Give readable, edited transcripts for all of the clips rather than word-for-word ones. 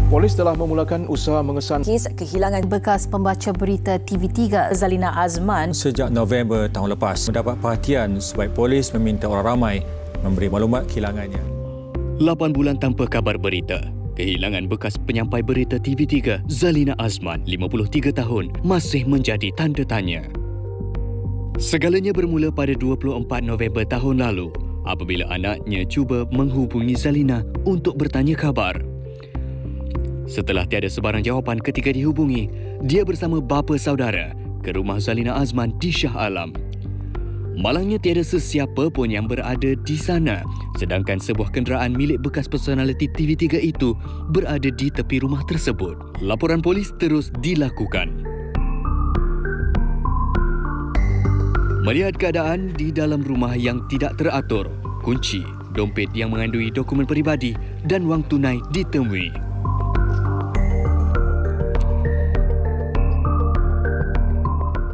Polis telah memulakan usaha mengesan kes kehilangan bekas pembaca berita TV3 Zalina Azman. Sejak November tahun lepas, mendapat perhatian sebab polis meminta orang ramai memberi maklumat kehilangannya. 8 bulan tanpa kabar berita. Kehilangan bekas penyampai berita TV3 Zalina Azman, 53 tahun, masih menjadi tanda tanya. Segalanya bermula pada 24 November tahun lalu apabila anaknya cuba menghubungi Zalina untuk bertanya khabar. Setelah tiada sebarang jawapan ketika dihubungi, dia bersama bapa saudara ke rumah Zalina Azman di Shah Alam. Malangnya tiada sesiapa pun yang berada di sana, sedangkan sebuah kenderaan milik bekas personaliti TV3 itu berada di tepi rumah tersebut. Laporan polis terus dilakukan. Melihat keadaan di dalam rumah yang tidak teratur, kunci, dompet yang mengandungi dokumen peribadi dan wang tunai ditemui.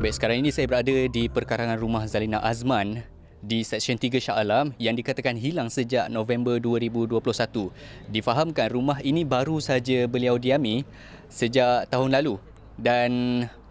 Baik, sekarang ini saya berada di perkarangan rumah Zalina Azman di Seksyen 3 Shah Alam yang dikatakan hilang sejak November 2021. Difahamkan rumah ini baru saja beliau diami sejak tahun lalu dan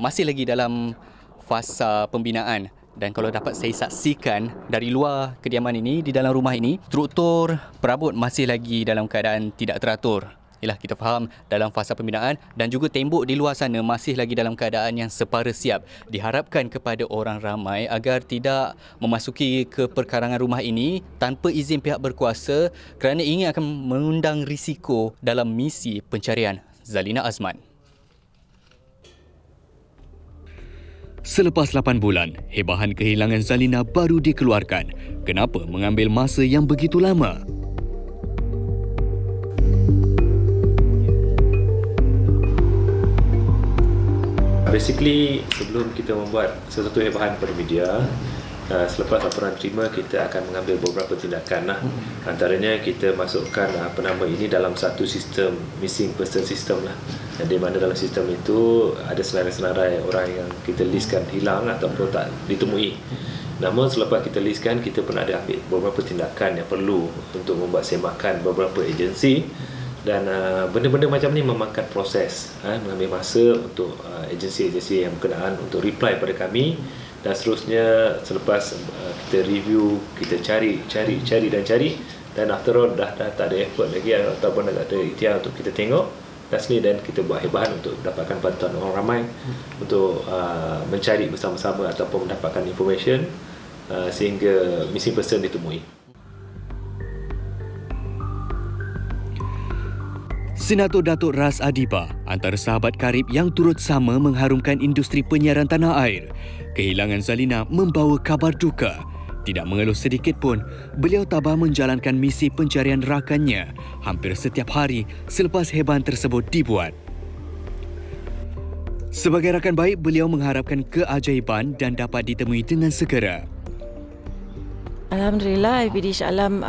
masih lagi dalam fasa pembinaan. Dan kalau dapat saya saksikan dari luar kediaman ini, di dalam rumah ini, struktur perabot masih lagi dalam keadaan tidak teratur. Yalah, kita faham dalam fasa pembinaan dan juga tembok di luar sana masih lagi dalam keadaan yang separa siap. Diharapkan kepada orang ramai agar tidak memasuki ke perkarangan rumah ini tanpa izin pihak berkuasa kerana ini akan mengundang risiko dalam misi pencarian Zalina Azman. Selepas 8 bulan, hebahan kehilangan Zalina baru dikeluarkan. Kenapa mengambil masa yang begitu lama? Basically, sebelum kita membuat sesuatu hebahan pada media, selepas laporan terima, kita akan mengambil beberapa tindakan. Antaranya kita masukkan penama ini dalam satu sistem, missing person system lah. Di mana dalam sistem itu ada senarai-senarai orang yang kita listkan hilang ataupun tak ditemui. Namun selepas kita listkan, kita pun ada ambil beberapa tindakan yang perlu untuk membuat semakan beberapa agensi. Dan benda-benda macam ni memakan proses, mengambil masa untuk agensi-agensi yang berkenaan untuk reply pada kami. Dan seterusnya selepas kita review, kita cari dan after all dah tak ada effort lagi ataupun dah tak ada ikhtiar untuk kita tengok dan kita buat hebahan untuk dapatkan bantuan orang ramai untuk mencari bersama-sama ataupun mendapatkan information sehingga missing person ditemui. Senator Datuk Ras Adiba, antara sahabat karib yang turut sama mengharumkan industri penyiaran tanah air. Kehilangan Zalina membawa kabar duka. Tidak mengeluh sedikit pun, beliau tabah menjalankan misi pencarian rakannya hampir setiap hari selepas hebahan tersebut dibuat. Sebagai rakan baik, beliau mengharapkan keajaiban dan dapat ditemui dengan segera. Alhamdulillah, IPD Shah Alam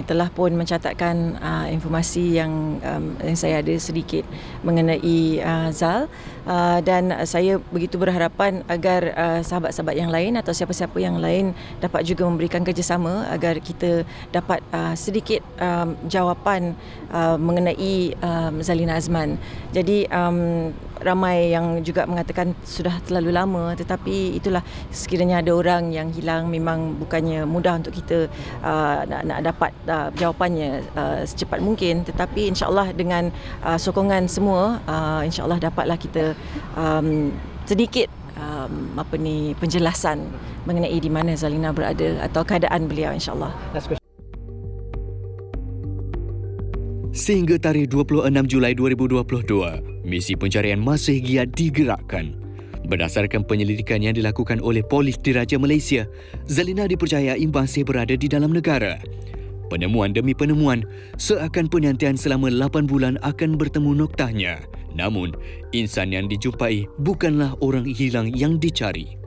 telah pun mencatatkan informasi yang saya ada sedikit mengenai Zal, dan saya begitu berharapan agar sahabat-sahabat yang lain atau siapa-siapa yang lain dapat juga memberikan kerjasama agar kita dapat sedikit jawapan mengenai Zalina Azman. Jadi ramai yang juga mengatakan sudah terlalu lama, tetapi itulah, sekiranya ada orang yang hilang memang bukannya mudah untuk kita nak dapat jawapannya secepat mungkin, tetapi insya-Allah dengan sokongan semua, insya-Allah dapatlah kita sedikit penjelasan mengenai di mana Zalina berada atau keadaan beliau, insya-Allah. Sehingga tarikh 26 Julai 2022, misi pencarian masih giat digerakkan. Berdasarkan penyelidikan yang dilakukan oleh Polis Diraja Malaysia, Zalina dipercayai masih berada di dalam negara. Penemuan demi penemuan, seakan penantian selama 8 bulan akan bertemu noktahnya. Namun, insan yang dijumpai bukanlah orang hilang yang dicari.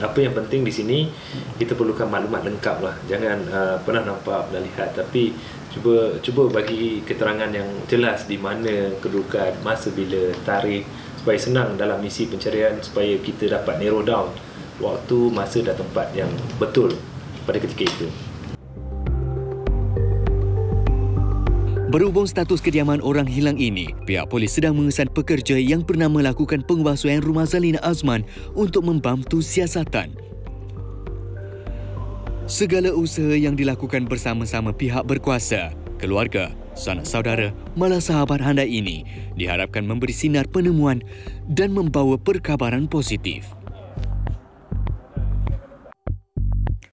Apa yang penting di sini, kita perlukan maklumat lengkap lah. Jangan pernah nampak, pernah lihat, tapi cuba bagi keterangan yang jelas di mana kedudukan, masa bila, tarikh, supaya senang dalam misi pencarian, supaya kita dapat narrow down waktu, masa dan tempat yang betul pada ketika itu. Berhubung status kediaman orang hilang ini, pihak polis sedang mengesan pekerja yang pernah melakukan pembasuhan rumah Zalina Azman untuk membantu siasatan. Segala usaha yang dilakukan bersama-sama pihak berkuasa, keluarga, sanak saudara, malah sahabat handai ini diharapkan memberi sinar penemuan dan membawa perkabaran positif.